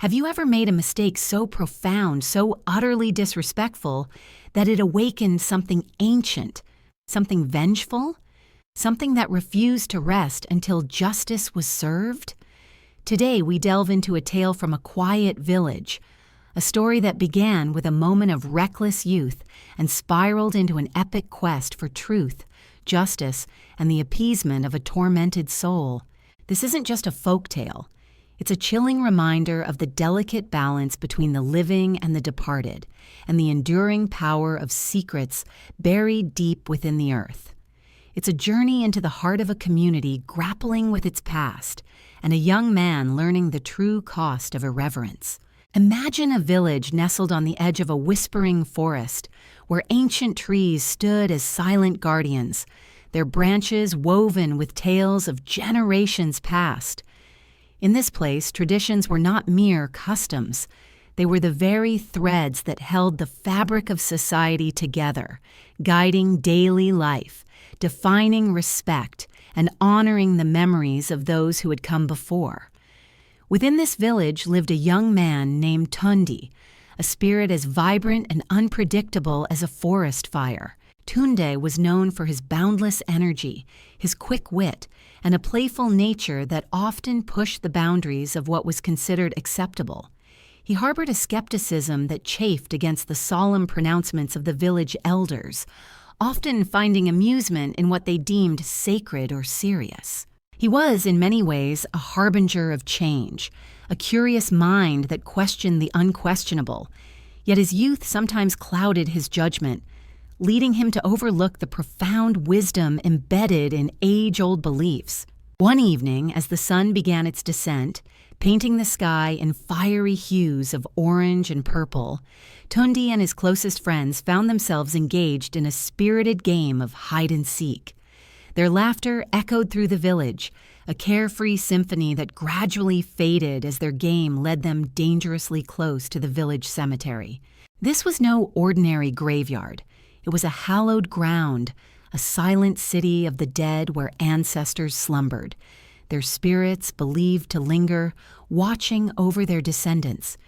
Have you ever made a mistake so profound, so utterly disrespectful, that it awakened something ancient, something vengeful, something that refused to rest until justice was served? Today we delve into a tale from a quiet village, a story that began with a moment of reckless youth and spiraled into an epic quest for truth, justice, and the appeasement of a tormented soul. This isn't just a folk tale. It's a chilling reminder of the delicate balance between the living and the departed, and the enduring power of secrets buried deep within the earth. It's a journey into the heart of a community grappling with its past, and a young man learning the true cost of irreverence. Imagine a village nestled on the edge of a whispering forest, where ancient trees stood as silent guardians, their branches woven with tales of generations past. In this place, traditions were not mere customs. They were the very threads that held the fabric of society together, guiding daily life, defining respect, and honoring the memories of those who had come before. Within this village lived a young man named Tundi, a spirit as vibrant and unpredictable as a forest fire. Tunde was known for his boundless energy, his quick wit, and a playful nature that often pushed the boundaries of what was considered acceptable. He harbored a skepticism that chafed against the solemn pronouncements of the village elders, often finding amusement in what they deemed sacred or serious. He was, in many ways, a harbinger of change, a curious mind that questioned the unquestionable, yet his youth sometimes clouded his judgment, leading him to overlook the profound wisdom embedded in age-old beliefs. One evening, as the sun began its descent, painting the sky in fiery hues of orange and purple, Tundi and his closest friends found themselves engaged in a spirited game of hide-and-seek. Their laughter echoed through the village, a carefree symphony that gradually faded as their game led them dangerously close to the village cemetery. This was no ordinary graveyard. It was a hallowed ground, a silent city of the dead where ancestors slumbered, their spirits believed to linger, watching over their descendants.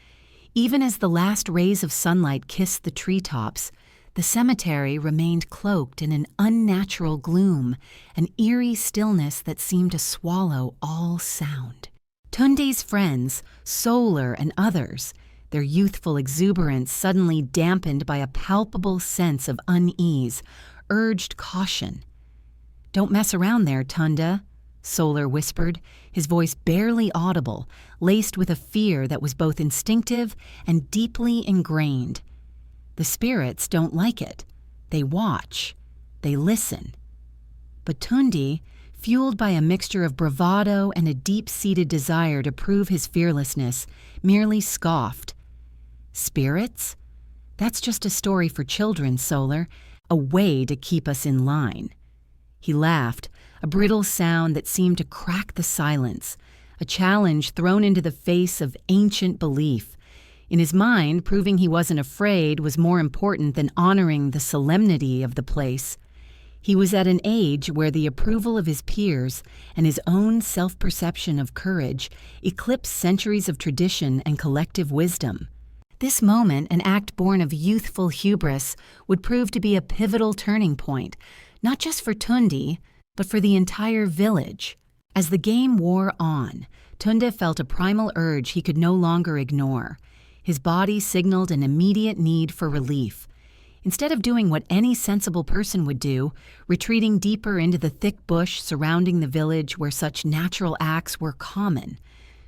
Even as the last rays of sunlight kissed the treetops, the cemetery remained cloaked in an unnatural gloom, an eerie stillness that seemed to swallow all sound. Tunde's friends, Solar and others, their youthful exuberance suddenly dampened by a palpable sense of unease, urged caution. "Don't mess around there, Tunda," Solar whispered, his voice barely audible, laced with a fear that was both instinctive and deeply ingrained. "The spirits don't like it. They watch. They listen." But Tundi, fueled by a mixture of bravado and a deep-seated desire to prove his fearlessness, merely scoffed. "Spirits? That's just a story for children, Solar, a way to keep us in line." He laughed, a brittle sound that seemed to crack the silence, a challenge thrown into the face of ancient belief. In his mind, proving he wasn't afraid was more important than honoring the solemnity of the place. He was at an age where the approval of his peers and his own self-perception of courage eclipsed centuries of tradition and collective wisdom. This moment, an act born of youthful hubris, would prove to be a pivotal turning point, not just for Tundi, but for the entire village. As the game wore on, Tunde felt a primal urge he could no longer ignore. His body signaled an immediate need for relief. Instead of doing what any sensible person would do, retreating deeper into the thick bush surrounding the village where such natural acts were common,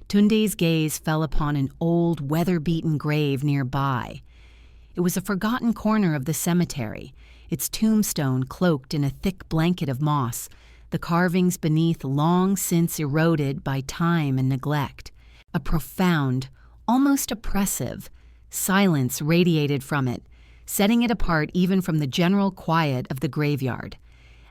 Tunde's gaze fell upon an old, weather-beaten grave nearby. It was a forgotten corner of the cemetery, its tombstone cloaked in a thick blanket of moss, the carvings beneath long since eroded by time and neglect. A profound, almost oppressive, silence radiated from it, setting it apart even from the general quiet of the graveyard.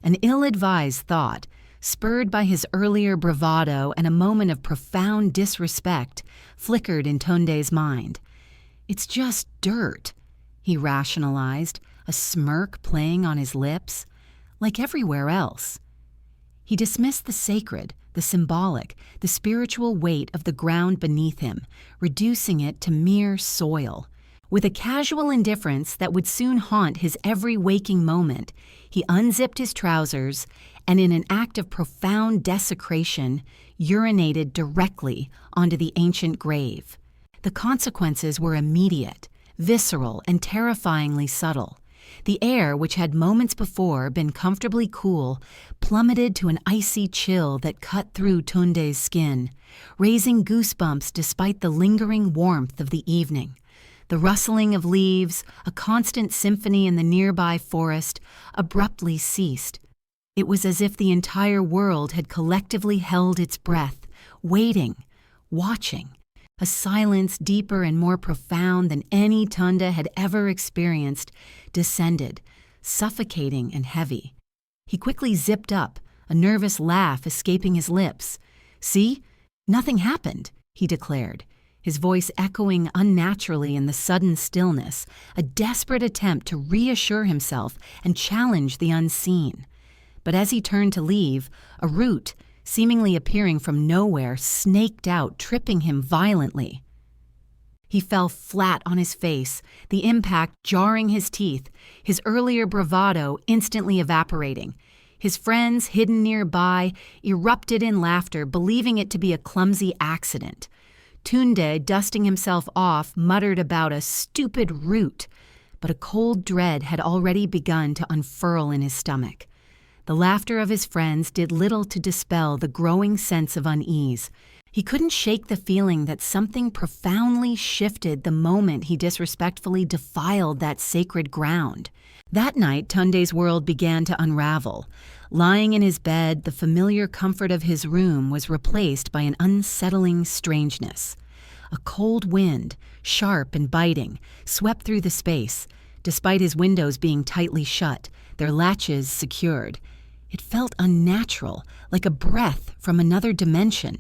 An ill-advised thought, spurred by his earlier bravado and a moment of profound disrespect, flickered in Tunde's mind. "It's just dirt," he rationalized, a smirk playing on his lips, "like everywhere else." He dismissed the sacred, the symbolic, the spiritual weight of the ground beneath him, reducing it to mere soil. With a casual indifference that would soon haunt his every waking moment, he unzipped his trousers and, in an act of profound desecration, urinated directly onto the ancient grave. The consequences were immediate, visceral, and terrifyingly subtle. The air, which had moments before been comfortably cool, plummeted to an icy chill that cut through Tunde's skin, raising goosebumps despite the lingering warmth of the evening. The rustling of leaves, a constant symphony in the nearby forest, abruptly ceased. It was as if the entire world had collectively held its breath, waiting, watching. A silence deeper and more profound than any Tunde had ever experienced descended, suffocating and heavy. He quickly zipped up, a nervous laugh escaping his lips. "See? Nothing happened," he declared, his voice echoing unnaturally in the sudden stillness, a desperate attempt to reassure himself and challenge the unseen. But as he turned to leave, a root, seemingly appearing from nowhere, snaked out, tripping him violently. He fell flat on his face, the impact jarring his teeth, his earlier bravado instantly evaporating. His friends, hidden nearby, erupted in laughter, believing it to be a clumsy accident. Tunde, dusting himself off, muttered about a stupid root, but a cold dread had already begun to unfurl in his stomach. The laughter of his friends did little to dispel the growing sense of unease. He couldn't shake the feeling that something profoundly shifted the moment he disrespectfully defiled that sacred ground. That night, Tunde's world began to unravel. Lying in his bed, the familiar comfort of his room was replaced by an unsettling strangeness. A cold wind, sharp and biting, swept through the space, despite his windows being tightly shut, their latches secured. It felt unnatural, like a breath from another dimension.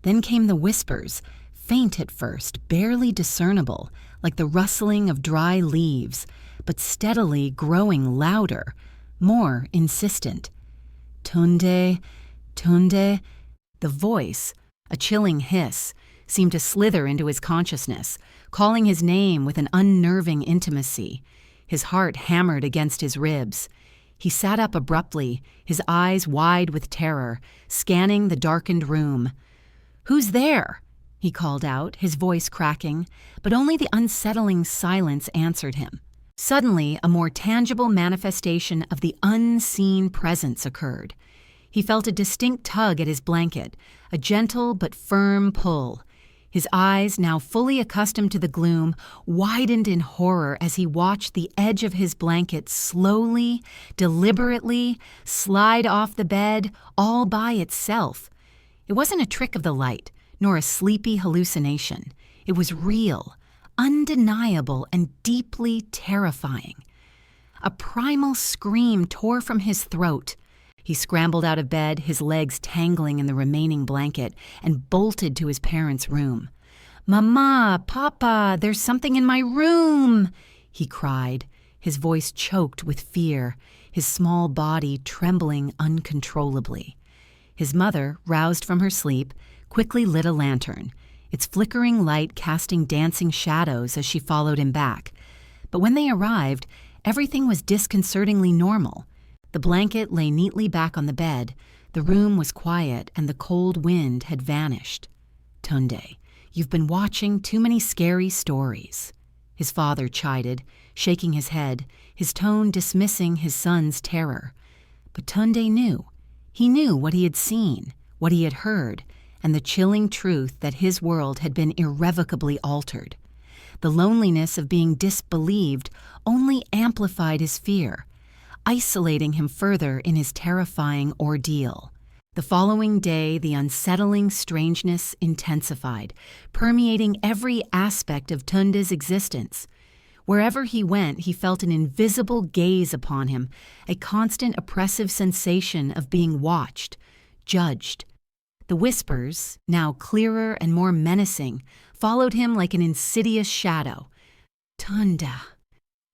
Then came the whispers, faint at first, barely discernible, like the rustling of dry leaves, but steadily growing louder, more insistent. "Tunde, Tunde." The voice, a chilling hiss, seemed to slither into his consciousness, calling his name with an unnerving intimacy. His heart hammered against his ribs. He sat up abruptly, his eyes wide with terror, scanning the darkened room. "Who's there?" he called out, his voice cracking, but only the unsettling silence answered him. Suddenly, a more tangible manifestation of the unseen presence occurred. He felt a distinct tug at his blanket, a gentle but firm pull. His eyes, now fully accustomed to the gloom, widened in horror as he watched the edge of his blanket slowly, deliberately, slide off the bed all by itself. It wasn't a trick of the light, nor a sleepy hallucination. It was real, undeniable, and deeply terrifying. A primal scream tore from his throat. He scrambled out of bed, his legs tangling in the remaining blanket, and bolted to his parents' room. "Mama, Papa, there's something in my room!" he cried, his voice choked with fear, his small body trembling uncontrollably. His mother, roused from her sleep, quickly lit a lantern, its flickering light casting dancing shadows as she followed him back. But when they arrived, everything was disconcertingly normal. The blanket lay neatly back on the bed, the room was quiet, and the cold wind had vanished. "Tunde, you've been watching too many scary stories," his father chided, shaking his head, his tone dismissing his son's terror. But Tunde knew. He knew what he had seen, what he had heard, and the chilling truth that his world had been irrevocably altered. The loneliness of being disbelieved only amplified his fear, isolating him further in his terrifying ordeal. The following day, the unsettling strangeness intensified, permeating every aspect of Tunde's existence. Wherever he went, he felt an invisible gaze upon him, a constant oppressive sensation of being watched, judged. The whispers, now clearer and more menacing, followed him like an insidious shadow. "Tunde,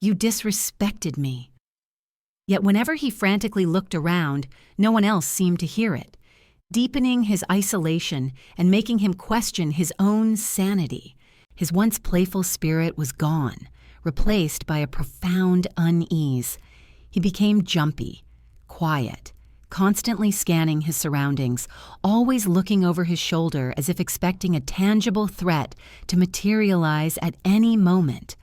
you disrespected me." Yet whenever he frantically looked around, no one else seemed to hear it. deepening his isolation and making him question his own sanity. His once playful spirit was gone, replaced by a profound unease. He became jumpy, quiet, constantly scanning his surroundings, always looking over his shoulder as if expecting a tangible threat to materialize at any moment.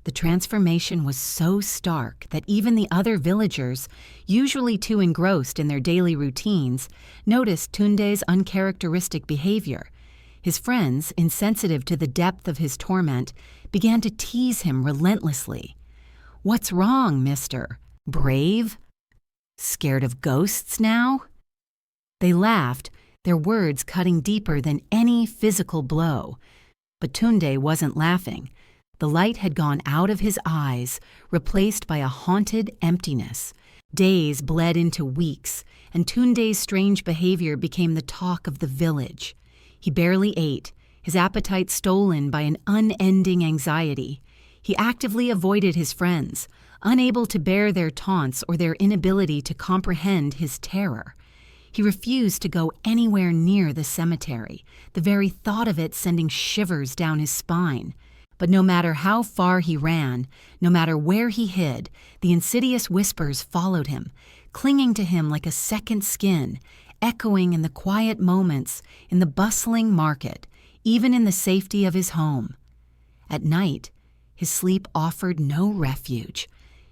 The transformation was so stark that even the other villagers, usually too engrossed in their daily routines, noticed Tunde's uncharacteristic behavior. His friends, insensitive to the depth of his torment, began to tease him relentlessly. "What's wrong, mister? Brave? Scared of ghosts now?" They laughed, their words cutting deeper than any physical blow. But Tunde wasn't laughing. The light had gone out of his eyes, replaced by a haunted emptiness. Days bled into weeks, and Tunde's strange behavior became the talk of the village. He barely ate, his appetite stolen by an unending anxiety. He actively avoided his friends, unable to bear their taunts or their inability to comprehend his terror. He refused to go anywhere near the cemetery, the very thought of it sending shivers down his spine. But no matter how far he ran, no matter where he hid, the insidious whispers followed him, clinging to him like a second skin, echoing in the quiet moments, in the bustling market, even in the safety of his home. At night, his sleep offered no refuge.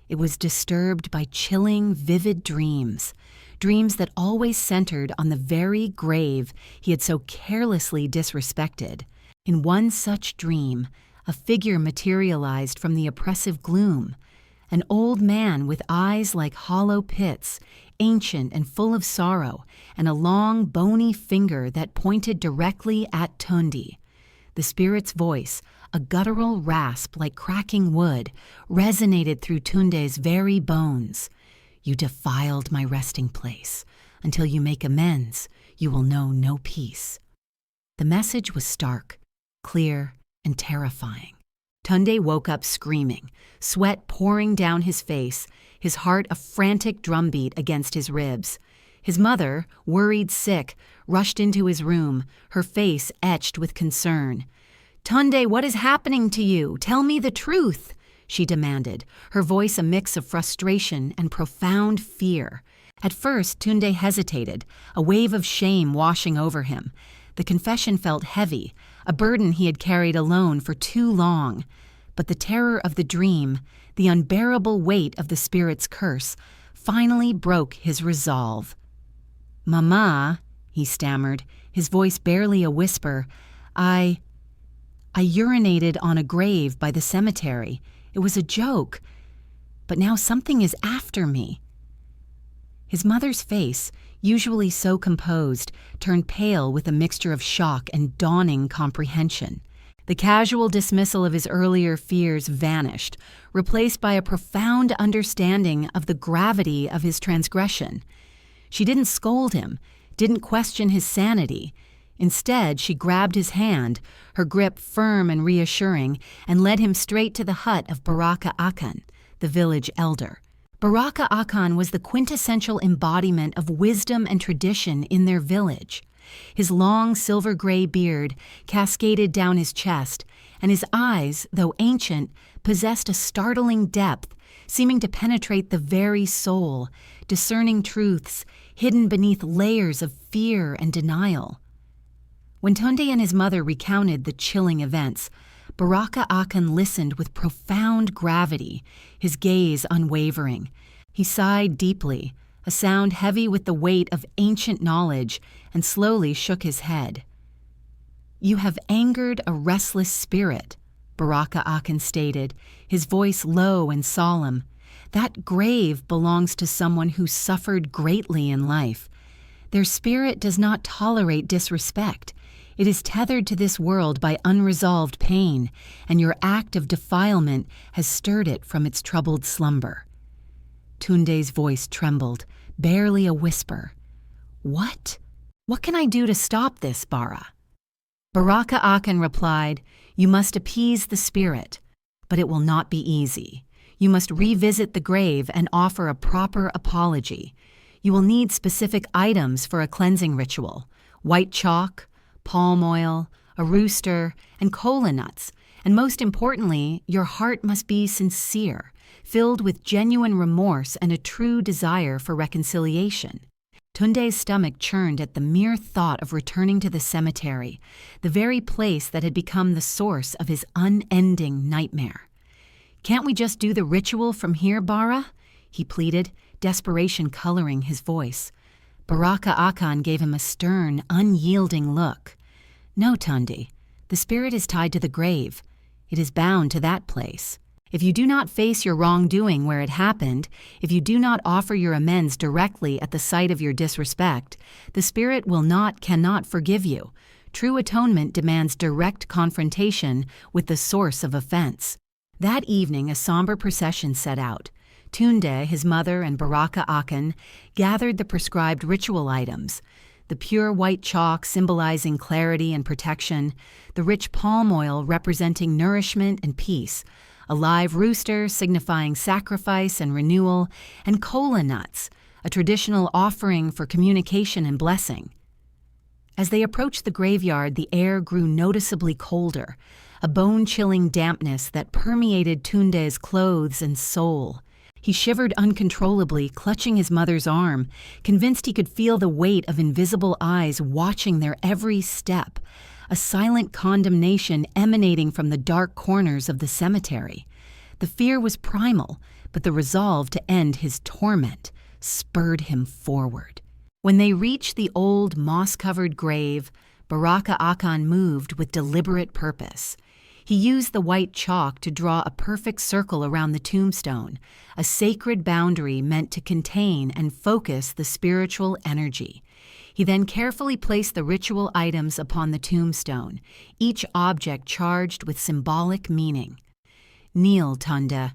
It was disturbed by chilling, vivid dreams, dreams that always centered on the very grave he had so carelessly disrespected. In one such dream, a figure materialized from the oppressive gloom, an old man with eyes like hollow pits, ancient and full of sorrow, and a long, bony finger that pointed directly at Tunde. The spirit's voice, a guttural rasp like cracking wood, resonated through Tunde's very bones. "You defiled my resting place. Until you make amends, you will know no peace." The message was stark, clear, and terrifying. Tunde woke up screaming, sweat pouring down his face, his heart a frantic drumbeat against his ribs. His mother, worried sick, rushed into his room, her face etched with concern. "Tunde, what is happening to you? Tell me the truth," she demanded, her voice a mix of frustration and profound fear. At first, Tunde hesitated, a wave of shame washing over him. The confession felt heavy, a burden he had carried alone for too long. But the terror of the dream, the unbearable weight of the spirit's curse, finally broke his resolve. "Mama," he stammered, his voice barely a whisper, I urinated on a grave by the cemetery. It was a joke. But now something is after me." His mother's face, usually so composed, turned pale with a mixture of shock and dawning comprehension. The casual dismissal of his earlier fears vanished, replaced by a profound understanding of the gravity of his transgression. She didn't scold him, didn't question his sanity. Instead, she grabbed his hand, her grip firm and reassuring, and led him straight to the hut of Baraka Akan, the village elder. Baraka Akan was the quintessential embodiment of wisdom and tradition in their village. His long silver-gray beard cascaded down his chest, and his eyes, though ancient, possessed a startling depth, seeming to penetrate the very soul, discerning truths hidden beneath layers of fear and denial. When Tunde and his mother recounted the chilling events, Baraka Akan listened with profound gravity, his gaze unwavering. He sighed deeply, a sound heavy with the weight of ancient knowledge, and slowly shook his head. "You have angered a restless spirit," Baraka Akan stated, his voice low and solemn. "That grave belongs to someone who suffered greatly in life. Their spirit does not tolerate disrespect. It is tethered to this world by unresolved pain, and your act of defilement has stirred it from its troubled slumber." Tunde's voice trembled, barely a whisper. "What? What can I do to stop this, Bara?" Baraka Akan replied, "You must appease the spirit, but it will not be easy. You must revisit the grave and offer a proper apology. You will need specific items for a cleansing ritual: white chalk, palm oil, a rooster, and kola nuts. And most importantly, your heart must be sincere, filled with genuine remorse and a true desire for reconciliation. Tunde's stomach churned at the mere thought of returning to the cemetery, the very place that had become the source of his unending nightmare. "Can't we just do the ritual from here, Bara?" he pleaded, desperation coloring his voice. Baraka Akan gave him a stern, unyielding look. "No, Tunde. The spirit is tied to the grave. It is bound to that place. If you do not face your wrongdoing where it happened, if you do not offer your amends directly at the site of your disrespect, the spirit cannot forgive you. True atonement demands direct confrontation with the source of offense." That evening, a somber procession set out. Tunde, his mother, and Baraka Akan gathered the prescribed ritual items: the pure white chalk symbolizing clarity and protection, the rich palm oil representing nourishment and peace, a live rooster signifying sacrifice and renewal, and kola nuts, a traditional offering for communication and blessing. As they approached the graveyard, the air grew noticeably colder, a bone-chilling dampness that permeated Tunde's clothes and soul. He shivered uncontrollably, clutching his mother's arm, convinced he could feel the weight of invisible eyes watching their every step, a silent condemnation emanating from the dark corners of the cemetery. The fear was primal, but the resolve to end his torment spurred him forward. When they reached the old, moss-covered grave, Baraka Akan moved with deliberate purpose. He used the white chalk to draw a perfect circle around the tombstone, a sacred boundary meant to contain and focus the spiritual energy. He then carefully placed the ritual items upon the tombstone, each object charged with symbolic meaning. "Kneel, Tunde,"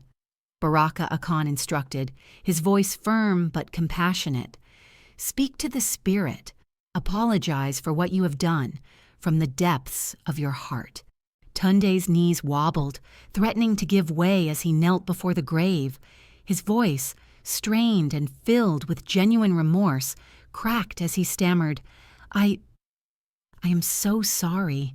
Baraka Akan instructed, his voice firm but compassionate. "Speak to the spirit. Apologize for what you have done from the depths of your heart." Tunde's knees wobbled, threatening to give way as he knelt before the grave. His voice, strained and filled with genuine remorse, cracked as he stammered, I am so sorry.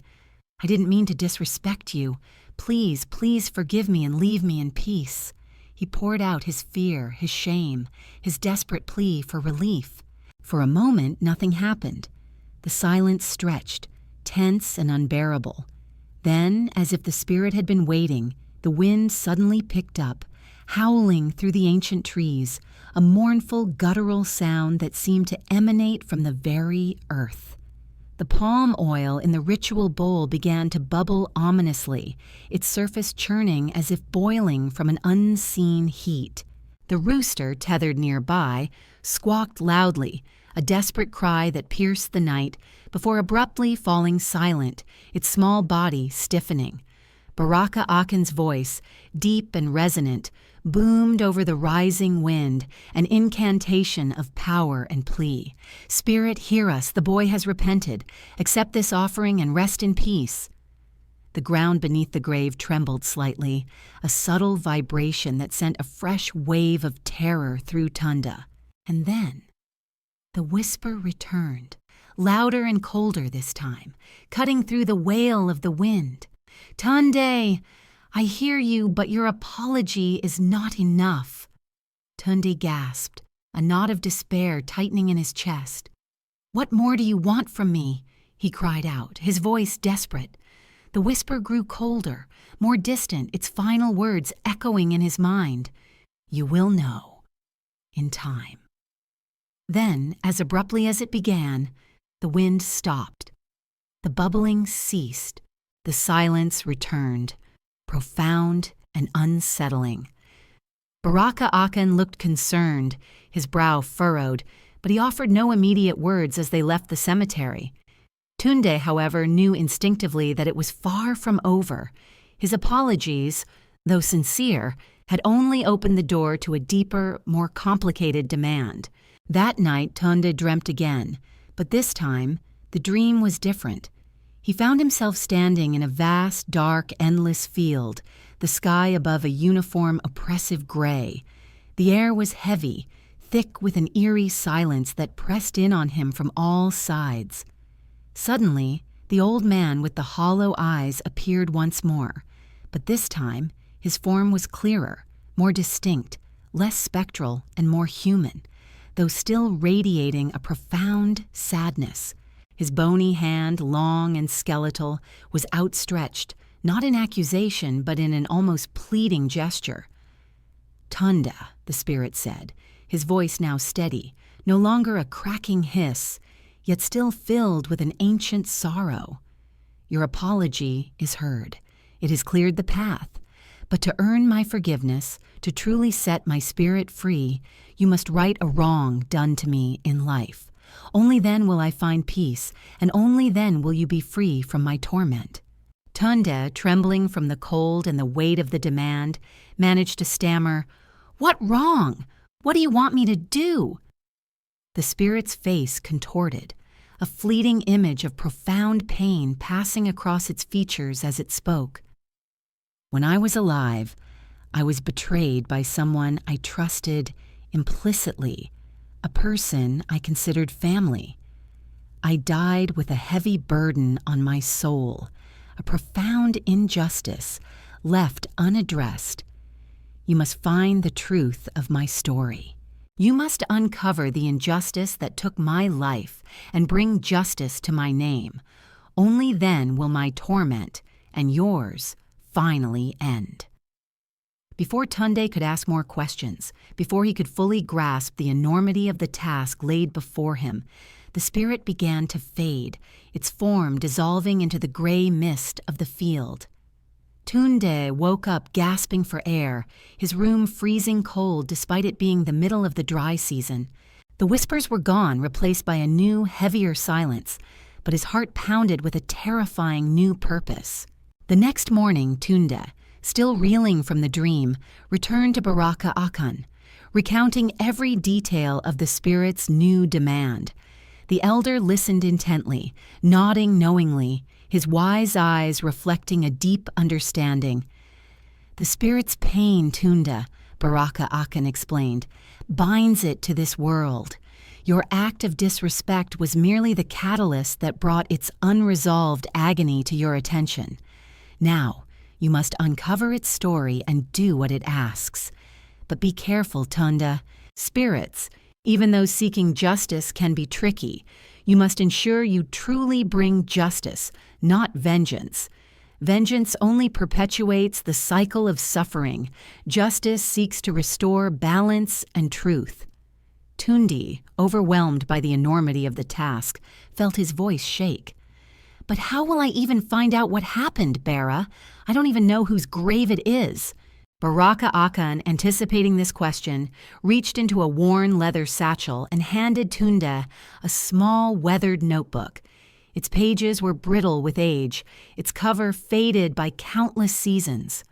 I didn't mean to disrespect you. Please, please forgive me and leave me in peace." He poured out his fear, his shame, his desperate plea for relief. For a moment, nothing happened. The silence stretched, tense and unbearable. Then, as if the spirit had been waiting, the wind suddenly picked up, howling through the ancient trees, a mournful, guttural sound that seemed to emanate from the very earth. The palm oil in the ritual bowl began to bubble ominously, its surface churning as if boiling from an unseen heat. The rooster, tethered nearby, squawked loudly, a desperate cry that pierced the night, before abruptly falling silent, its small body stiffening. Baraka Akan's voice, deep and resonant, boomed over the rising wind, an incantation of power and plea. "Spirit, hear us, the boy has repented. Accept this offering and rest in peace." The ground beneath the grave trembled slightly, a subtle vibration that sent a fresh wave of terror through Tunde. And then the whisper returned, louder and colder this time, cutting through the wail of the wind. "Tunde, I hear you, but your apology is not enough." Tunde gasped, a knot of despair tightening in his chest. "What more do you want from me?" he cried out, his voice desperate. The whisper grew colder, more distant, its final words echoing in his mind. "You will know in time." Then, as abruptly as it began, the wind stopped. The bubbling ceased. The silence returned, profound and unsettling. Baraka Akan looked concerned, his brow furrowed, but he offered no immediate words as they left the cemetery. Tunde, however, knew instinctively that it was far from over. His apologies, though sincere, had only opened the door to a deeper, more complicated demand. That night, Tunde dreamt again, but this time, the dream was different. He found himself standing in a vast, dark, endless field, the sky above a uniform, oppressive gray. The air was heavy, thick with an eerie silence that pressed in on him from all sides. Suddenly, the old man with the hollow eyes appeared once more, but this time his form was clearer, more distinct, less spectral, and more human, though still radiating a profound sadness. His bony hand, long and skeletal, was outstretched, not in accusation but in an almost pleading gesture. "Tunda," the spirit said, his voice now steady, no longer a cracking hiss, yet still filled with an ancient sorrow. "Your apology is heard. It has cleared the path. But to earn my forgiveness, to truly set my spirit free, you must right a wrong done to me in life. Only then will I find peace, and only then will you be free from my torment." Tunde, trembling from the cold and the weight of the demand, managed to stammer, "What wrong? What do you want me to do?" The spirit's face contorted, a fleeting image of profound pain passing across its features as it spoke. "When I was alive, I was betrayed by someone I trusted implicitly, a person I considered family. I died with a heavy burden on my soul, a profound injustice left unaddressed. You must find the truth of my story. You must uncover the injustice that took my life and bring justice to my name. Only then will my torment and yours finally end." Before Tunde could ask more questions, before he could fully grasp the enormity of the task laid before him, the spirit began to fade, its form dissolving into the gray mist of the field. Tunde woke up gasping for air, his room freezing cold despite it being the middle of the dry season. The whispers were gone, replaced by a new, heavier silence, but his heart pounded with a terrifying new purpose. The next morning, Tunde, still reeling from the dream, returned to Baraka Akan, recounting every detail of the spirit's new demand. The elder listened intently, nodding knowingly, his wise eyes reflecting a deep understanding. "The spirit's pain, Tunde," Baraka Akan explained, "binds it to this world. Your act of disrespect was merely the catalyst that brought its unresolved agony to your attention. Now, you must uncover its story and do what it asks. But be careful, Tunde. Spirits, even though seeking justice can be tricky, you must ensure you truly bring justice, not vengeance. Vengeance only perpetuates the cycle of suffering. Justice seeks to restore balance and truth." Tunde, overwhelmed by the enormity of the task, felt his voice shake. "But how will I even find out what happened, Bara? I don't even know whose grave it is." Baraka Akan, anticipating this question, reached into a worn leather satchel and handed Tunde a small, weathered notebook. Its pages were brittle with age, its cover faded by countless seasons.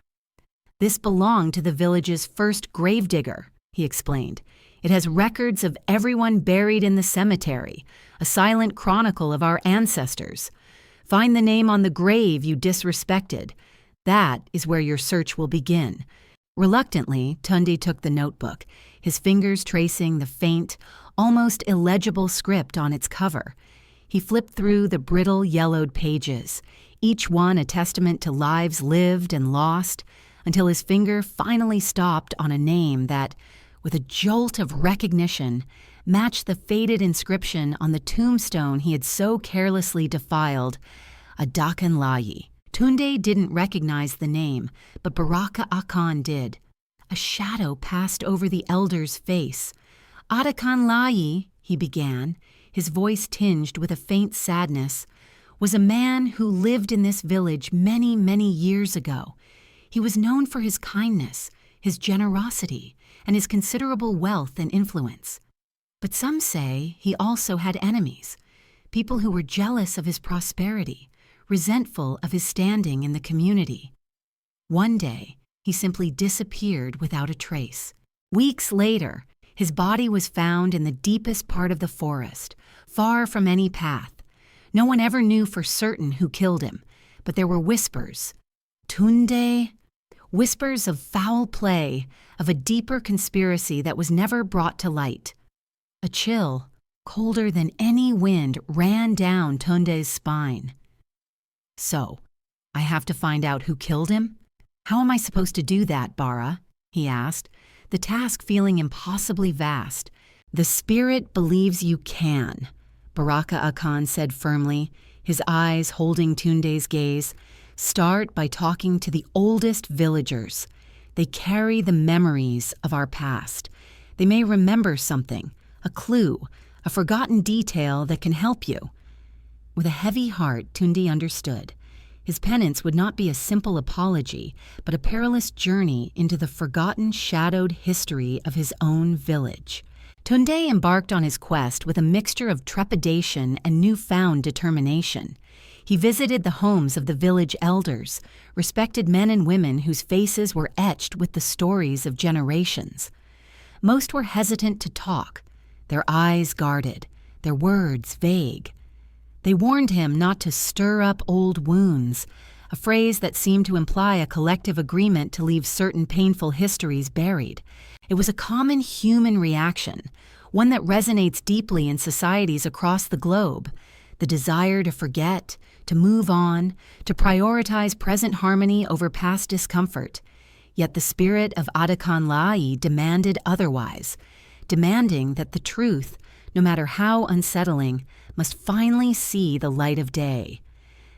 "This belonged to the village's first gravedigger," he explained. "It has records of everyone buried in the cemetery, a silent chronicle of our ancestors. Find the name on the grave you disrespected. That is where your search will begin." Reluctantly, Tunde took the notebook, his fingers tracing the faint, almost illegible script on its cover. He flipped through the brittle, yellowed pages, each one a testament to lives lived and lost, until his finger finally stopped on a name that, with a jolt of recognition, matched the faded inscription on the tombstone he had so carelessly defiled, Adakan Layi. Tunde didn't recognize the name, but Baraka Akan did. A shadow passed over the elder's face. "Adakan Layi," he began, his voice tinged with a faint sadness, "was a man who lived in this village many, many years ago. He was known for his kindness, his generosity, and his considerable wealth and influence. But some say he also had enemies, people who were jealous of his prosperity, resentful of his standing in the community. One day, he simply disappeared without a trace. Weeks later, his body was found in the deepest part of the forest, far from any path. No one ever knew for certain who killed him, but there were whispers. Tunde, whispers of foul play, of a deeper conspiracy that was never brought to light. A chill, colder than any wind, ran down Tunde's spine. So, I have to find out who killed him? How am I supposed to do that, Bara? He asked, the task feeling impossibly vast. The spirit believes you can, Baraka Akan said firmly, his eyes holding Tunde's gaze. Start by talking to the oldest villagers. They carry the memories of our past. They may remember something, a clue, a forgotten detail that can help you. With a heavy heart, Tunde understood. His penance would not be a simple apology, but a perilous journey into the forgotten, shadowed history of his own village. Tunde embarked on his quest with a mixture of trepidation and newfound determination. He visited the homes of the village elders, respected men and women whose faces were etched with the stories of generations. Most were hesitant to talk, their eyes guarded, their words vague. They warned him not to stir up old wounds, a phrase that seemed to imply a collective agreement to leave certain painful histories buried. It was a common human reaction, one that resonates deeply in societies across the globe. The desire to forget, to move on, to prioritize present harmony over past discomfort. Yet the spirit of Adakan Lai demanded otherwise, demanding that the truth, no matter how unsettling, must finally see the light of day.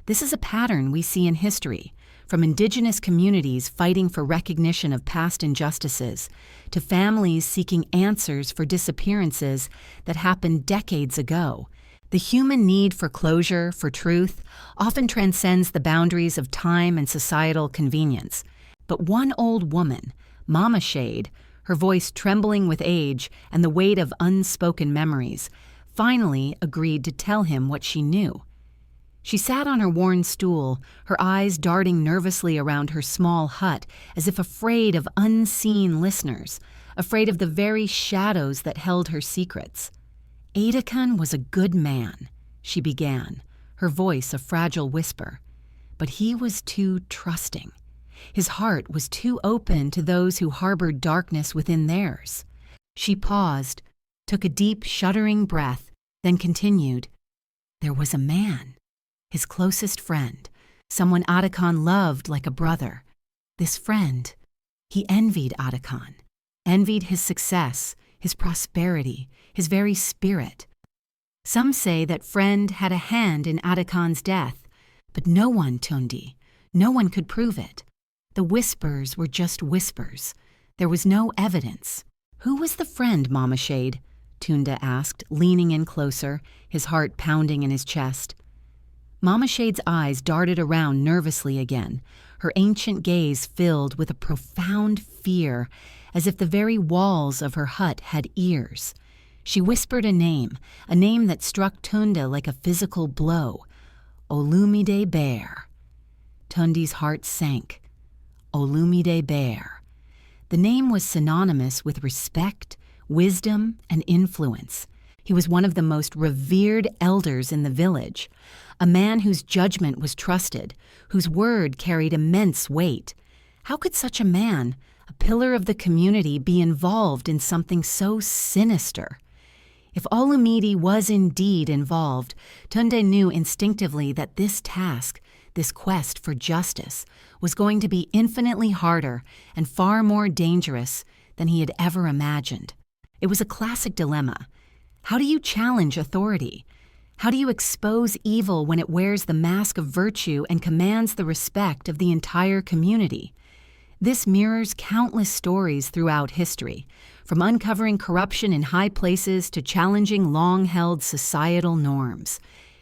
This is a pattern we see in history, from indigenous communities fighting for recognition of past injustices, to families seeking answers for disappearances that happened decades ago. The human need for closure, for truth, often transcends the boundaries of time and societal convenience. But one old woman, Mama Shade, her voice trembling with age and the weight of unspoken memories, finally agreed to tell him what she knew. She sat on her worn stool, her eyes darting nervously around her small hut as if afraid of unseen listeners, afraid of the very shadows that held her secrets. Adakan was a good man, she began, her voice a fragile whisper. But he was too trusting. His heart was too open to those who harbored darkness within theirs. She paused, took a deep, shuddering breath, then continued. There was a man, his closest friend, someone Adakan loved like a brother. This friend, he envied Adakan, envied his success, his prosperity, his very spirit. Some say that friend had a hand in Adakan's death, but no one, Tunde, no one could prove it. The whispers were just whispers. There was no evidence. Who was the friend, Mama Shade? Tunde asked, leaning in closer, his heart pounding in his chest. Mama Shade's eyes darted around nervously again, her ancient gaze filled with a profound fear, as if the very walls of her hut had ears. She whispered a name that struck Tunde like a physical blow. Olumide Bear. Tunde's heart sank. Olumide Bear. The name was synonymous with respect, wisdom, and influence. He was one of the most revered elders in the village, a man whose judgment was trusted, whose word carried immense weight. How could such a man, a pillar of the community, be involved in something so sinister? If Olumide was indeed involved, Tunde knew instinctively that this task, this quest for justice, was going to be infinitely harder and far more dangerous than he had ever imagined. It was a classic dilemma. How do you challenge authority? How do you expose evil when it wears the mask of virtue and commands the respect of the entire community? This mirrors countless stories throughout history, from uncovering corruption in high places to challenging long-held societal norms.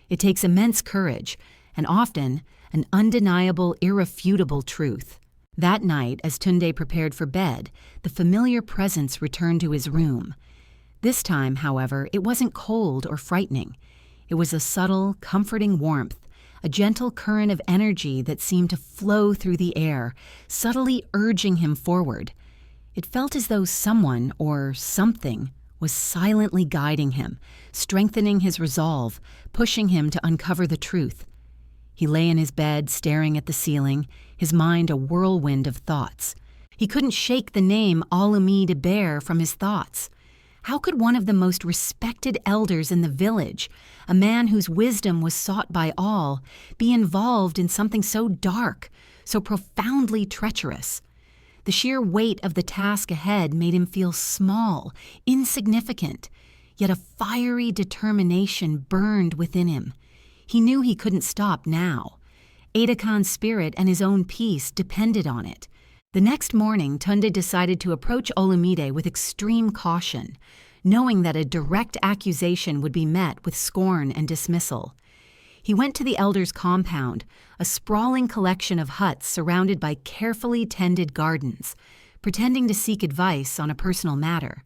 It takes immense courage, and often an undeniable, irrefutable truth. That night, as Tunde prepared for bed, the familiar presence returned to his room. This time, however, it wasn't cold or frightening. It was a subtle, comforting warmth, a gentle current of energy that seemed to flow through the air, subtly urging him forward. It felt as though someone, or something, was silently guiding him, strengthening his resolve, pushing him to uncover the truth. He lay in his bed, staring at the ceiling, his mind a whirlwind of thoughts. He couldn't shake the name Olumide Bear from his thoughts. How could one of the most respected elders in the village, a man whose wisdom was sought by all, be involved in something so dark, so profoundly treacherous? The sheer weight of the task ahead made him feel small, insignificant, yet a fiery determination burned within him. He knew he couldn't stop now. Ada Khan's spirit and his own peace depended on it. The next morning, Tunde decided to approach Olumide with extreme caution, knowing that a direct accusation would be met with scorn and dismissal. He went to the elder's compound, a sprawling collection of huts surrounded by carefully tended gardens, pretending to seek advice on a personal matter.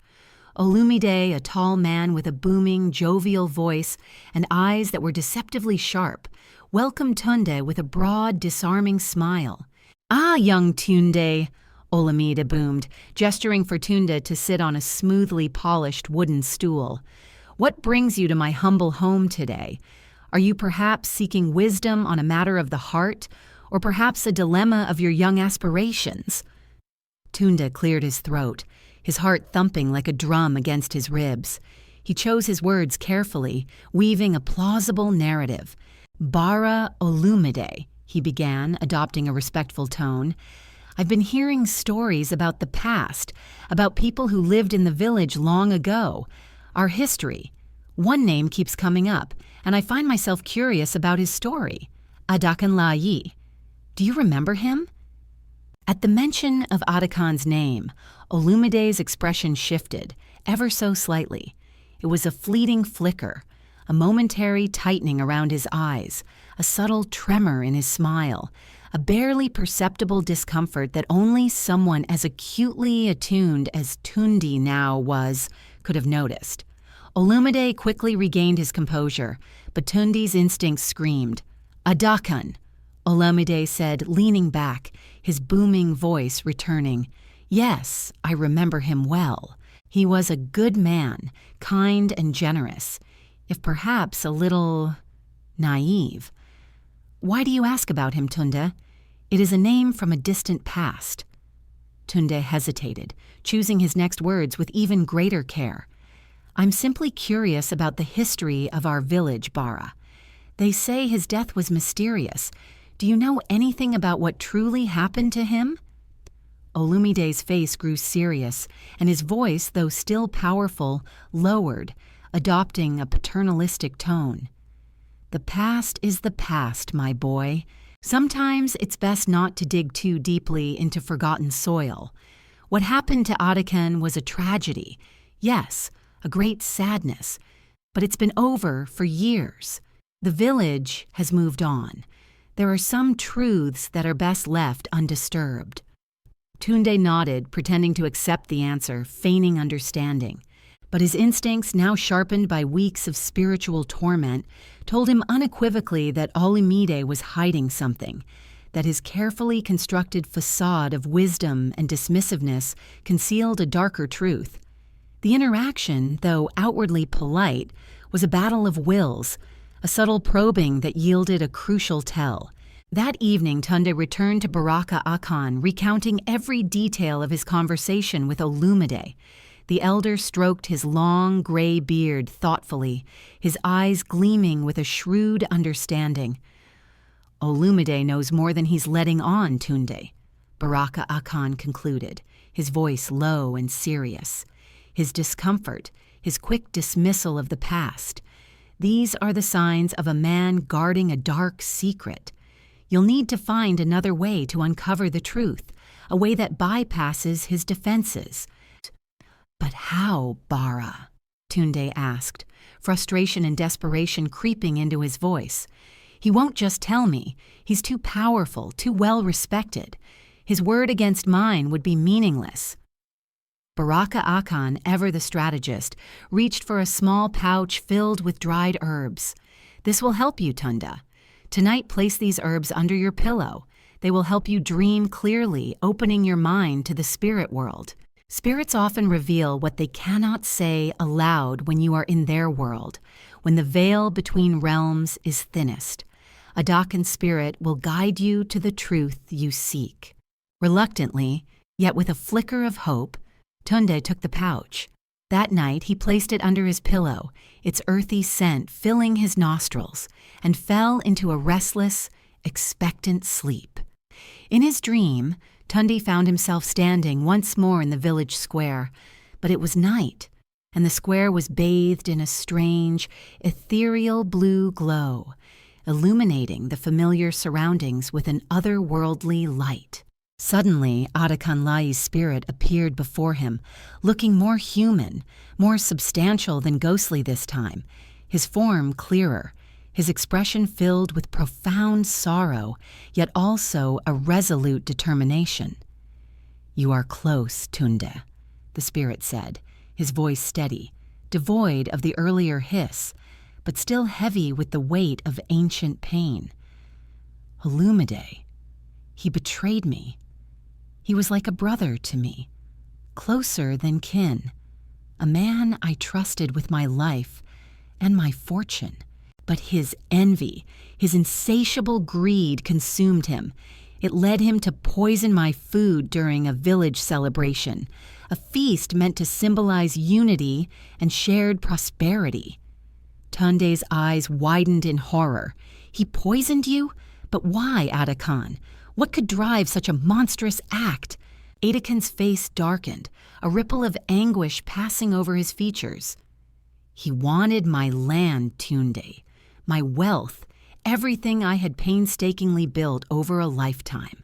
Olumide, a tall man with a booming, jovial voice and eyes that were deceptively sharp, welcomed Tunde with a broad, disarming smile. "Ah, young Tunde," Olumide boomed, gesturing for Tunde to sit on a smoothly polished wooden stool. "What brings you to my humble home today? Are you perhaps seeking wisdom on a matter of the heart, or perhaps a dilemma of your young aspirations?" Tunde cleared his throat, his heart thumping like a drum against his ribs. He chose his words carefully, weaving a plausible narrative. "Bara Olumide," he began, adopting a respectful tone. "I've been hearing stories about the past, about people who lived in the village long ago, our history. One name keeps coming up, and I find myself curious about his story, Adakan Layi. Do you remember him?" At the mention of Ada Khan's name, Olumide's expression shifted, ever so slightly. It was a fleeting flicker, a momentary tightening around his eyes, a subtle tremor in his smile, a barely perceptible discomfort that only someone as acutely attuned as Tunde now was could have noticed. Olumide quickly regained his composure, but Tunde's instincts screamed. "Adakan," Olumide said, leaning back, his booming voice returning. "Yes, I remember him well. He was a good man, kind and generous, if perhaps a little naive. Why do you ask about him, Tunde? It is a name from a distant past." Tunde hesitated, choosing his next words with even greater care. "I'm simply curious about the history of our village, Bara. They say his death was mysterious. Do you know anything about what truly happened to him?" Olumide's face grew serious, and his voice, though still powerful, lowered, adopting a paternalistic tone. "The past is the past, my boy. Sometimes it's best not to dig too deeply into forgotten soil. What happened to Adakan was a tragedy, yes, a great sadness, but it's been over for years. The village has moved on. There are some truths that are best left undisturbed." Tunde nodded, pretending to accept the answer, feigning understanding. But his instincts, now sharpened by weeks of spiritual torment, told him unequivocally that Olumide was hiding something, that his carefully constructed facade of wisdom and dismissiveness concealed a darker truth. The interaction, though outwardly polite, was a battle of wills, a subtle probing that yielded a crucial tell. That evening, Tunde returned to Baraka Akan, recounting every detail of his conversation with Olumide. The elder stroked his long, gray beard thoughtfully, his eyes gleaming with a shrewd understanding. "Olumide knows more than he's letting on, Tunde," Baraka Akan concluded, his voice low and serious. His discomfort, his quick dismissal of the past, these are the signs of a man guarding a dark secret. You'll need to find another way to uncover the truth, a way that bypasses his defenses. "But how, Bara?" Tunde asked, frustration and desperation creeping into his voice. "He won't just tell me. He's too powerful, too well respected. His word against mine would be meaningless." Baraka Akan, ever the strategist, reached for a small pouch filled with dried herbs. "This will help you, Tunde. Tonight, place these herbs under your pillow. They will help you dream clearly, opening your mind to the spirit world. Spirits often reveal what they cannot say aloud when you are in their world, when the veil between realms is thinnest. Adakan's spirit will guide you to the truth you seek." Reluctantly, yet with a flicker of hope, Tunde took the pouch. That night he placed it under his pillow, its earthy scent filling his nostrils, and fell into a restless, expectant sleep. In his dream, Tunde found himself standing once more in the village square, but it was night, and the square was bathed in a strange, ethereal blue glow, illuminating the familiar surroundings with an otherworldly light. Suddenly, Adakanlai's spirit appeared before him, looking more human, more substantial than ghostly this time, his form clearer, his expression filled with profound sorrow, yet also a resolute determination. "You are close, Tunde," the spirit said, his voice steady, devoid of the earlier hiss, but still heavy with the weight of ancient pain. "Olumide, he betrayed me. He was like a brother to me, closer than kin, a man I trusted with my life and my fortune. But his envy, his insatiable greed consumed him. It led him to poison my food during a village celebration, a feast meant to symbolize unity and shared prosperity." Tunde's eyes widened in horror. "He poisoned you? But why, Adakan? What could drive such a monstrous act?" Adakan's face darkened, a ripple of anguish passing over his features. "He wanted my land, Tunde, my wealth, everything I had painstakingly built over a lifetime.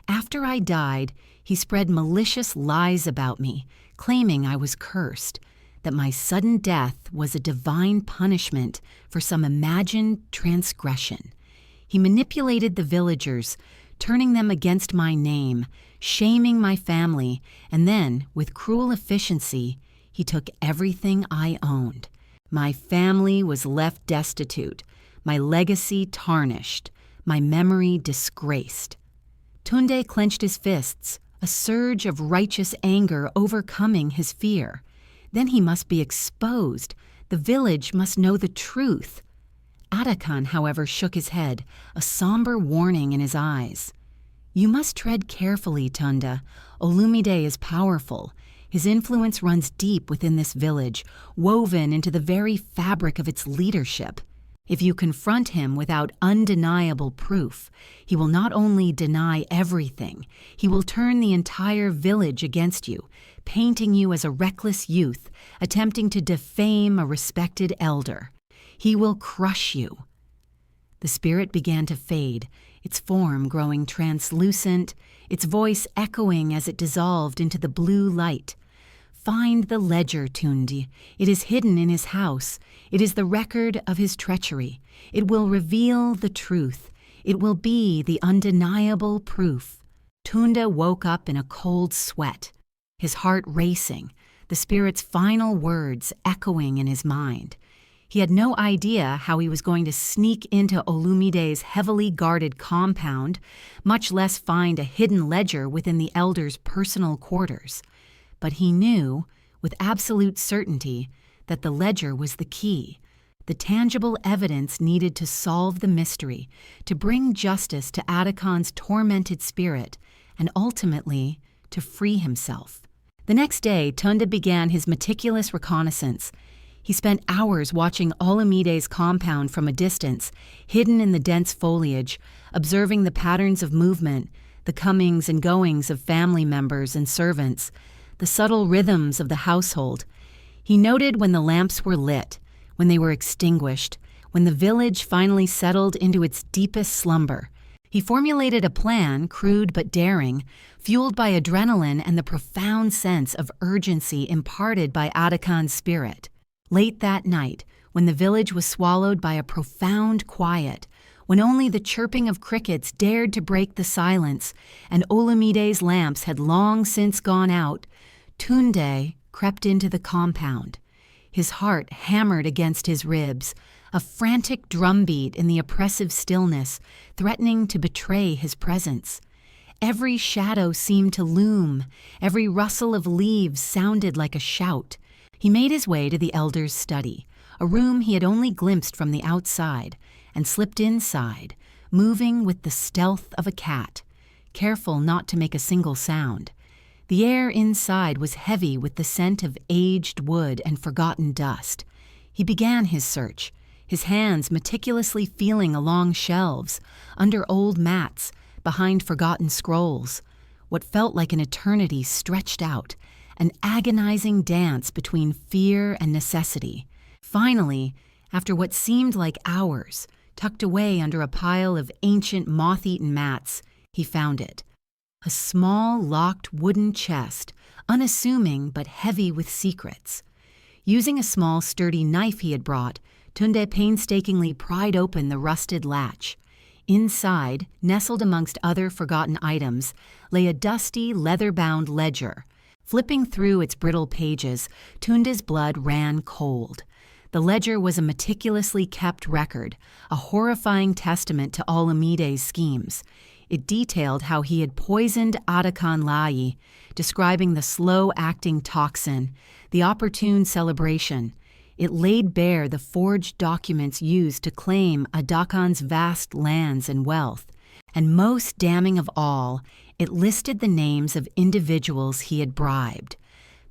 After I died, he spread malicious lies about me, claiming I was cursed, that my sudden death was a divine punishment for some imagined transgression. He manipulated the villagers, turning them against my name, shaming my family, and then, with cruel efficiency, he took everything I owned. My family was left destitute, my legacy tarnished, my memory disgraced." Tunde clenched his fists, a surge of righteous anger overcoming his fear. Then he must be exposed. The village must know the truth. Adakan, however, shook his head, a somber warning in his eyes. "You must tread carefully, Tunde. Olumide is powerful. His influence runs deep within this village, woven into the very fabric of its leadership. If you confront him without undeniable proof, he will not only deny everything, he will turn the entire village against you, painting you as a reckless youth, attempting to defame a respected elder. He will crush you." The spirit began to fade, its form growing translucent, its voice echoing as it dissolved into the blue light. "Find the ledger, Tunde. It is hidden in his house. It is the record of his treachery. It will reveal the truth. It will be the undeniable proof." Tunde woke up in a cold sweat, his heart racing, the spirit's final words echoing in his mind. He had no idea how he was going to sneak into Olumide's heavily guarded compound, much less find a hidden ledger within the elder's personal quarters. But he knew, with absolute certainty, that the ledger was the key, the tangible evidence needed to solve the mystery, to bring justice to Adakan's tormented spirit, and ultimately to free himself. The next day, Tunde began his meticulous reconnaissance. He spent hours watching Olumide's compound from a distance, hidden in the dense foliage, observing the patterns of movement, the comings and goings of family members and servants, the subtle rhythms of the household. He noted when the lamps were lit, when they were extinguished, when the village finally settled into its deepest slumber. He formulated a plan, crude but daring, fueled by adrenaline and the profound sense of urgency imparted by Adakan's spirit. Late that night, when the village was swallowed by a profound quiet, when only the chirping of crickets dared to break the silence, and Olumide's lamps had long since gone out, Tunde crept into the compound. His heart hammered against his ribs, a frantic drumbeat in the oppressive stillness, threatening to betray his presence. Every shadow seemed to loom, every rustle of leaves sounded like a shout. He made his way to the elder's study, a room he had only glimpsed from the outside, and slipped inside, moving with the stealth of a cat, careful not to make a single sound. The air inside was heavy with the scent of aged wood and forgotten dust. He began his search, his hands meticulously feeling along shelves, under old mats, behind forgotten scrolls. What felt like an eternity stretched out, an agonizing dance between fear and necessity. Finally, after what seemed like hours, tucked away under a pile of ancient moth-eaten mats, he found it. A small, locked wooden chest, unassuming but heavy with secrets. Using a small, sturdy knife he had brought, Tunde painstakingly pried open the rusted latch. Inside, nestled amongst other forgotten items, lay a dusty, leather-bound ledger. Flipping through its brittle pages, Tunde's blood ran cold. The ledger was a meticulously kept record, a horrifying testament to Olumide's schemes. It detailed how he had poisoned Adakan Lai, describing the slow-acting toxin, the opportune celebration. It laid bare the forged documents used to claim Adakan's vast lands and wealth. And most damning of all, it listed the names of individuals he had bribed,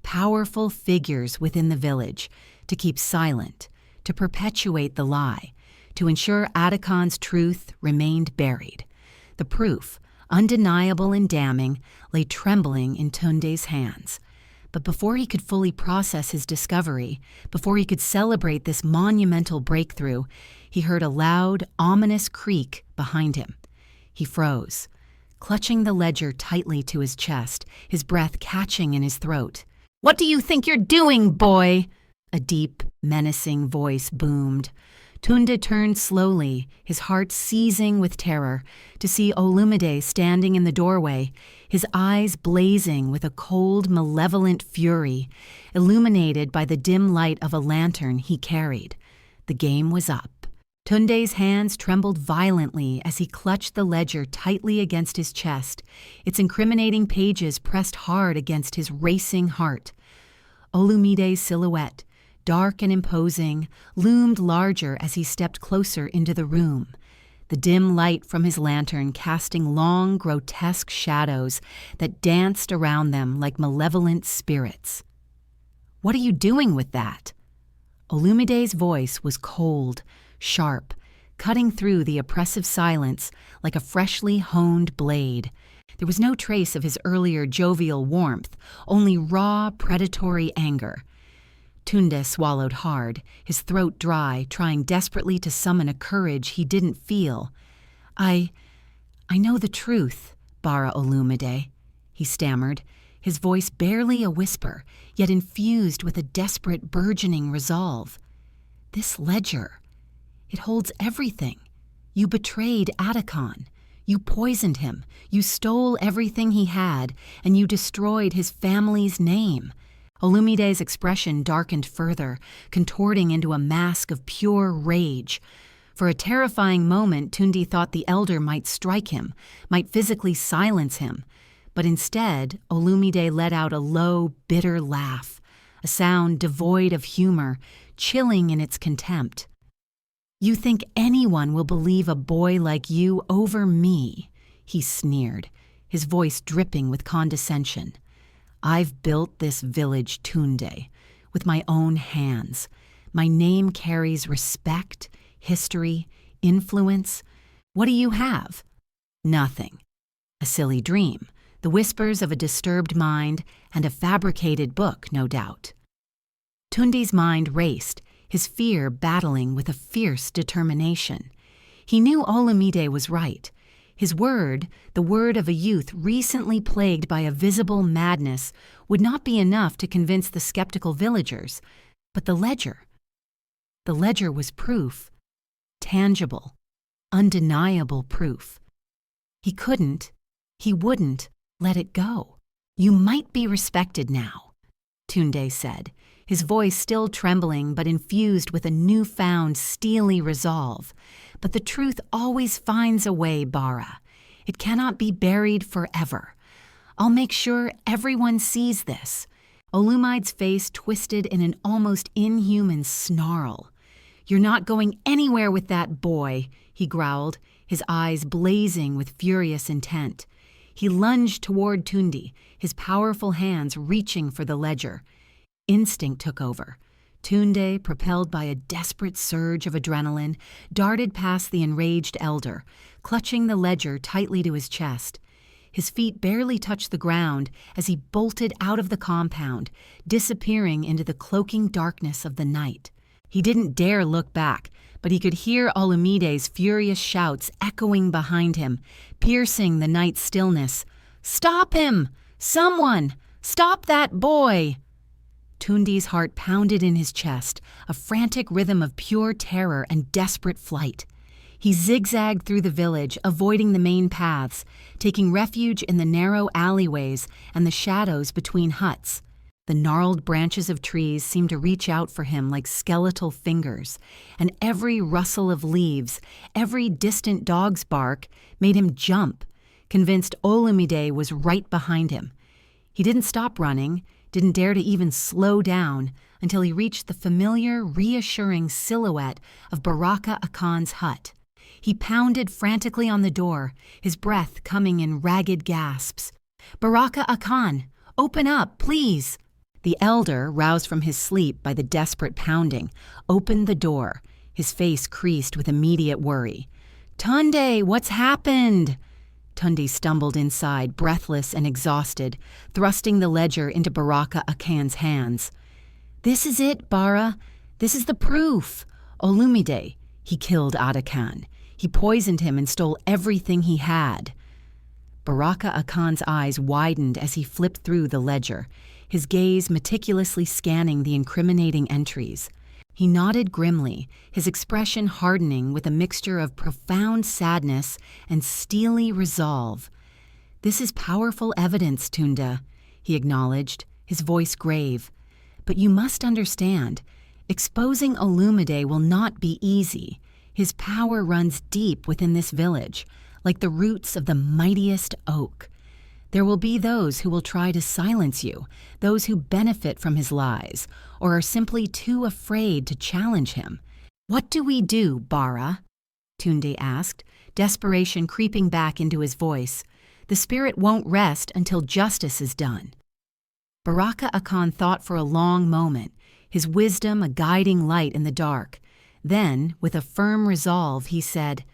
powerful figures within the village, to keep silent, to perpetuate the lie, to ensure Adakan's truth remained buried. The proof, undeniable and damning, lay trembling in Tunde's hands. But before he could fully process his discovery, before he could celebrate this monumental breakthrough, he heard a loud, ominous creak behind him. He froze, clutching the ledger tightly to his chest, his breath catching in his throat. "What do you think you're doing, boy?" A deep, menacing voice boomed. Tunde turned slowly, his heart seizing with terror, to see Olumide standing in the doorway, his eyes blazing with a cold, malevolent fury, illuminated by the dim light of a lantern he carried. The game was up. Tunde's hands trembled violently as he clutched the ledger tightly against his chest, its incriminating pages pressed hard against his racing heart. Olumide's silhouette, dark and imposing, loomed larger as he stepped closer into the room, the dim light from his lantern casting long, grotesque shadows that danced around them like malevolent spirits. "What are you doing with that?" Olumide's voice was cold, sharp, cutting through the oppressive silence like a freshly honed blade. There was no trace of his earlier jovial warmth, only raw, predatory anger. Tunde swallowed hard, his throat dry, trying desperately to summon a courage he didn't feel. I know the truth, Bara Olumide," he stammered, his voice barely a whisper, yet infused with a desperate, burgeoning resolve. "This ledger, it holds everything. You betrayed Adakan. You poisoned him. You stole everything he had, and you destroyed his family's name." Olumide's expression darkened further, contorting into a mask of pure rage. For a terrifying moment, Tunde thought the elder might strike him, might physically silence him. But instead, Olumide let out a low, bitter laugh, a sound devoid of humor, chilling in its contempt. "You think anyone will believe a boy like you over me?" he sneered, his voice dripping with condescension. "I've built this village, Tunde, with my own hands. My name carries respect, history, influence. What do you have? Nothing. A silly dream, the whispers of a disturbed mind, and a fabricated book, no doubt." Tunde's mind raced, his fear battling with a fierce determination. He knew Olumide was right. His word, the word of a youth recently plagued by a visible madness, would not be enough to convince the skeptical villagers. But the ledger was proof. Tangible, undeniable proof. He wouldn't let it go. "You might be respected now," Tunde said, his voice still trembling but infused with a newfound steely resolve. "But the truth always finds a way, Bara. It cannot be buried forever. I'll make sure everyone sees this." Olumide's face twisted in an almost inhuman snarl. "You're not going anywhere with that boy," he growled, his eyes blazing with furious intent. He lunged toward Tundi, his powerful hands reaching for the ledger. Instinct took over. Tunde, propelled by a desperate surge of adrenaline, darted past the enraged elder, clutching the ledger tightly to his chest. His feet barely touched the ground as he bolted out of the compound, disappearing into the cloaking darkness of the night. He didn't dare look back, but he could hear Olumide's furious shouts echoing behind him, piercing the night stillness. "Stop him! Someone! Stop that boy!" Tundi's heart pounded in his chest, a frantic rhythm of pure terror and desperate flight. He zigzagged through the village, avoiding the main paths, taking refuge in the narrow alleyways and the shadows between huts. The gnarled branches of trees seemed to reach out for him like skeletal fingers, and every rustle of leaves, every distant dog's bark, made him jump, convinced Olumide was right behind him. He didn't stop running, didn't dare to even slow down, until he reached the familiar, reassuring silhouette of Baraka Akan's hut. He pounded frantically on the door, his breath coming in ragged gasps. "Baraka Akan, open up, please!" The elder, roused from his sleep by the desperate pounding, opened the door, his face creased with immediate worry. "Tunde, what's happened?" Tunde stumbled inside, breathless and exhausted, thrusting the ledger into Baraka Akan's hands. "This is it, Bara. This is the proof. Olumide, he killed Adakan. He poisoned him and stole everything he had." Baraka Akan's eyes widened as he flipped through the ledger, his gaze meticulously scanning the incriminating entries. He nodded grimly, his expression hardening with a mixture of profound sadness and steely resolve. "This is powerful evidence, Tunda," he acknowledged, his voice grave. "But you must understand, exposing Olumide will not be easy. His power runs deep within this village, like the roots of the mightiest oak. There will be those who will try to silence you, those who benefit from his lies, or are simply too afraid to challenge him. What do we do, Bara?" Tunde asked, desperation creeping back into his voice. "The spirit won't rest until justice is done." Baraka Akan thought for a long moment, his wisdom a guiding light in the dark. Then, with a firm resolve, he said,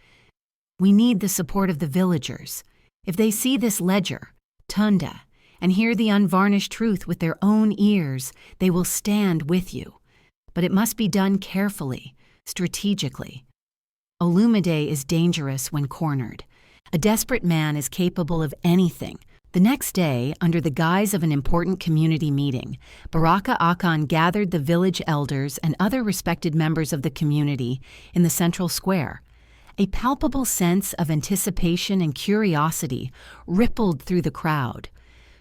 "We need the support of the villagers. If they see this ledger, Tunda, and hear the unvarnished truth with their own ears, they will stand with you. But it must be done carefully, strategically. Olumide is dangerous when cornered. A desperate man is capable of anything." The next day, under the guise of an important community meeting, Baraka Akan gathered the village elders and other respected members of the community in the central square. A palpable sense of anticipation and curiosity rippled through the crowd.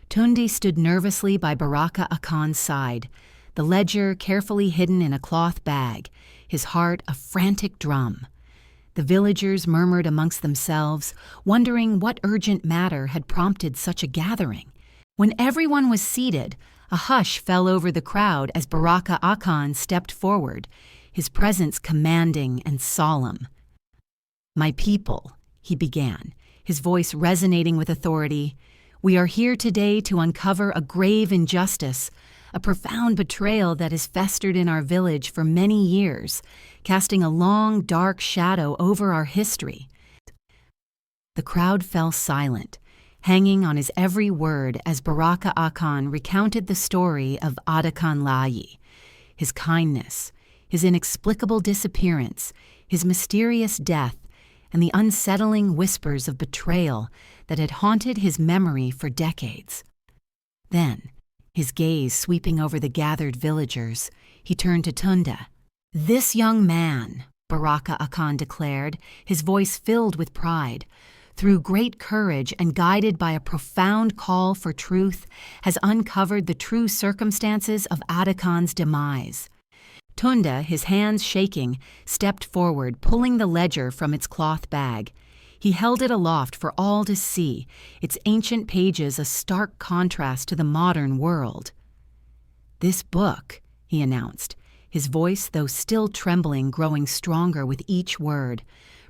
Tundi stood nervously by Baraka Akan's side, the ledger carefully hidden in a cloth bag, his heart a frantic drum. The villagers murmured amongst themselves, wondering what urgent matter had prompted such a gathering. When everyone was seated, a hush fell over the crowd as Baraka Akan stepped forward, his presence commanding and solemn. "My people," he began, his voice resonating with authority, "we are here today to uncover a grave injustice, a profound betrayal that has festered in our village for many years, casting a long, dark shadow over our history." The crowd fell silent, hanging on his every word as Baraka Akan recounted the story of Adakan Layi, his kindness, his inexplicable disappearance, his mysterious death, and the unsettling whispers of betrayal that had haunted his memory for decades. Then, his gaze sweeping over the gathered villagers, he turned to Tunda. "This young man," Baraka Akan declared, his voice filled with pride, "through great courage and guided by a profound call for truth, has uncovered the true circumstances of Adakan's demise." Tunda, his hands shaking, stepped forward, pulling the ledger from its cloth bag. He held it aloft for all to see, its ancient pages a stark contrast to the modern world. "This book," he announced, his voice, though still trembling, growing stronger with each word,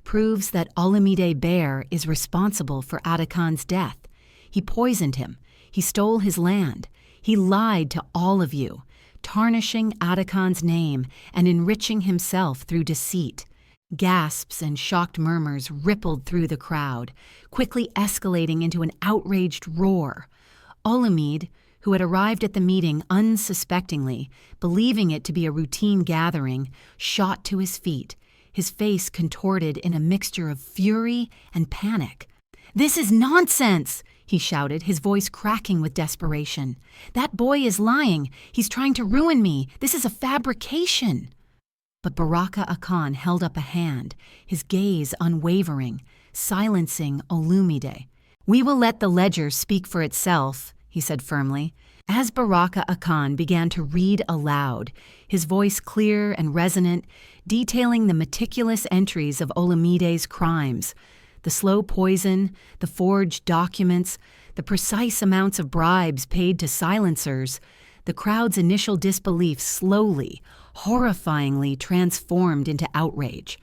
proves that Olamide Bear is responsible for Atakan's death. He poisoned him. He stole his land. He lied to all of you, tarnishing Atakan's name and enriching himself through deceit. Gasps and shocked murmurs rippled through the crowd, quickly escalating into an outraged roar. Olamide, who had arrived at the meeting unsuspectingly, believing it to be a routine gathering, shot to his feet, his face contorted in a mixture of fury and panic. "This is nonsense!" he shouted, his voice cracking with desperation. "That boy is lying. He's trying to ruin me. This is a fabrication." But Baraka Akan held up a hand, his gaze unwavering, silencing Olumide. "We will let the ledger speak for itself," he said firmly. As Baraka Akan began to read aloud, his voice clear and resonant, detailing the meticulous entries of Olamide's crimes, the slow poison, the forged documents, the precise amounts of bribes paid to silencers, the crowd's initial disbelief slowly, horrifyingly transformed into outrage.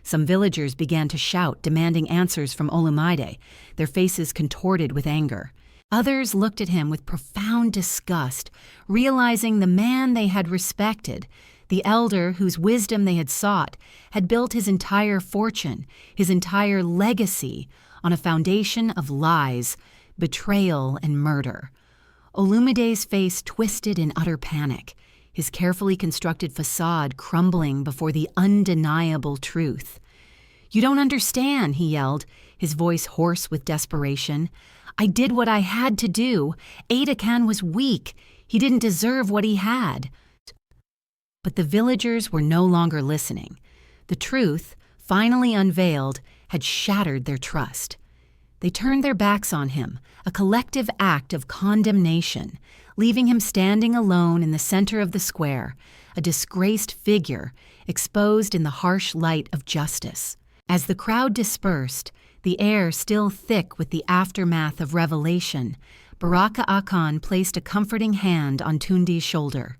Some villagers began to shout, demanding answers from Olamide, their faces contorted with anger. Others looked at him with profound disgust, realizing the man they had respected, the elder whose wisdom they had sought, had built his entire fortune, his entire legacy, on a foundation of lies, betrayal, and murder. Olumide's face twisted in utter panic, his carefully constructed facade crumbling before the undeniable truth. "You don't understand," he yelled, his voice hoarse with desperation. "I did what I had to do. Atakan was weak. He didn't deserve what he had." But the villagers were no longer listening. The truth, finally unveiled, had shattered their trust. They turned their backs on him, a collective act of condemnation, leaving him standing alone in the center of the square, a disgraced figure exposed in the harsh light of justice. As the crowd dispersed, the air still thick with the aftermath of revelation, Baraka Akan placed a comforting hand on Tundi's shoulder.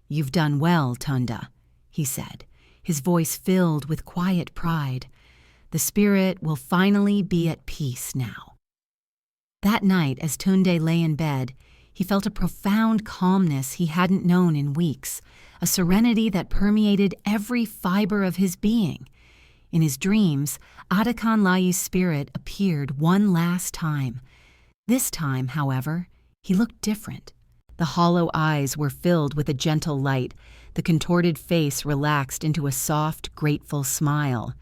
"You've done well, Tunda," he said, his voice filled with quiet pride. "The spirit will finally be at peace now." That night, as Tunde lay in bed, he felt a profound calmness he hadn't known in weeks, a serenity that permeated every fiber of his being. In his dreams, Atakan Lai's spirit appeared one last time. This time, however, he looked different. The hollow eyes were filled with a gentle light, the contorted face relaxed into a soft, grateful smile.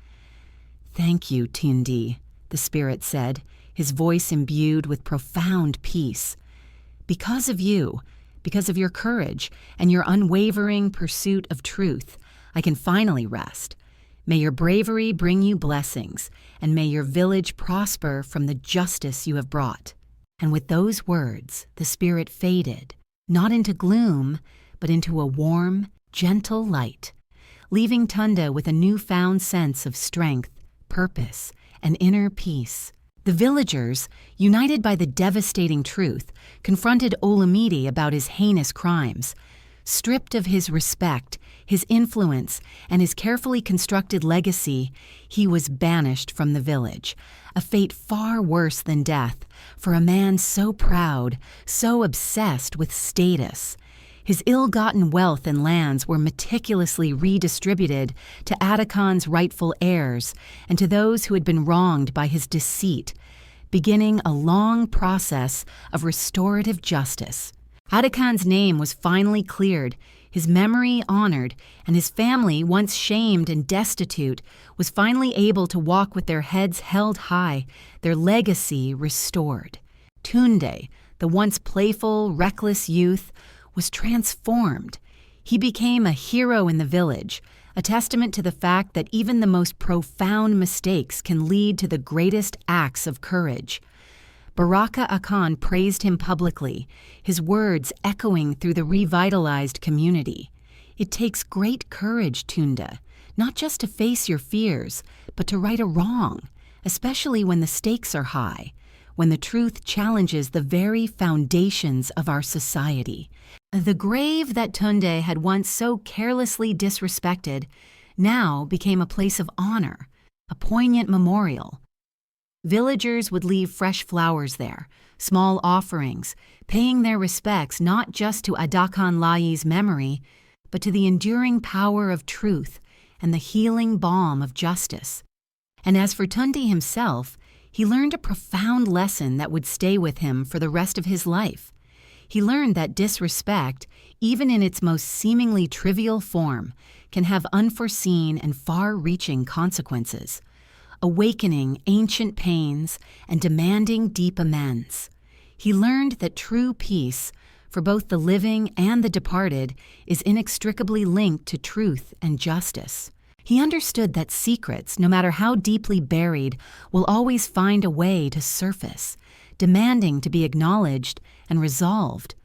"Thank you, Tundi," the spirit said, his voice imbued with profound peace. "Because of you, because of your courage and your unwavering pursuit of truth, I can finally rest. May your bravery bring you blessings, and may your village prosper from the justice you have brought." And with those words, the spirit faded, not into gloom, but into a warm, gentle light, leaving Tunda with a newfound sense of strength, purpose, and inner peace. The villagers, united by the devastating truth, confronted Olamide about his heinous crimes. Stripped of his respect, his influence, and his carefully constructed legacy, he was banished from the village, a fate far worse than death for a man so proud, so obsessed with status. His ill-gotten wealth and lands were meticulously redistributed to Atakan's rightful heirs and to those who had been wronged by his deceit, beginning a long process of restorative justice. Atakan's name was finally cleared, his memory honored, and his family, once shamed and destitute, was finally able to walk with their heads held high, their legacy restored. Tunde, the once playful, reckless youth, was transformed. He became a hero in the village, a testament to the fact that even the most profound mistakes can lead to the greatest acts of courage. Baraka Akan praised him publicly, his words echoing through the revitalized community. "It takes great courage, Tunda, not just to face your fears, but to right a wrong, especially when the stakes are high. when the truth challenges the very foundations of our society. The grave that Tunde had once so carelessly disrespected now became a place of honor, a poignant memorial. Villagers would leave fresh flowers there, small offerings, paying their respects not just to Adakan Lai's memory, but to the enduring power of truth and the healing balm of justice. And as for Tunde himself, he learned a profound lesson that would stay with him for the rest of his life. He learned that disrespect, even in its most seemingly trivial form, can have unforeseen and far-reaching consequences, awakening ancient pains and demanding deep amends. He learned that true peace, for both the living and the departed, is inextricably linked to truth and justice. He understood that secrets, no matter how deeply buried, will always find a way to surface, demanding to be acknowledged and resolved.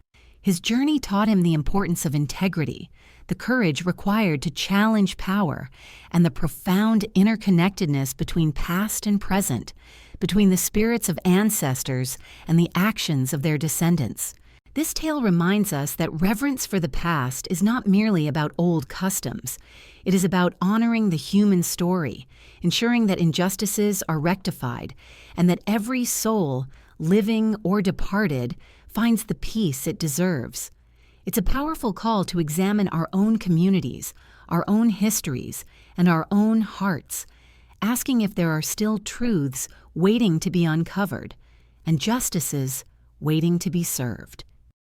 His journey taught him the importance of integrity, the courage required to challenge power, and the profound interconnectedness between past and present, between the spirits of ancestors and the actions of their descendants. This tale reminds us that reverence for the past is not merely about old customs. It is about honoring the human story, ensuring that injustices are rectified, and that every soul, living or departed, finds the peace it deserves. It's a powerful call to examine our own communities, our own histories, and our own hearts, asking if there are still truths waiting to be uncovered and justices waiting to be served.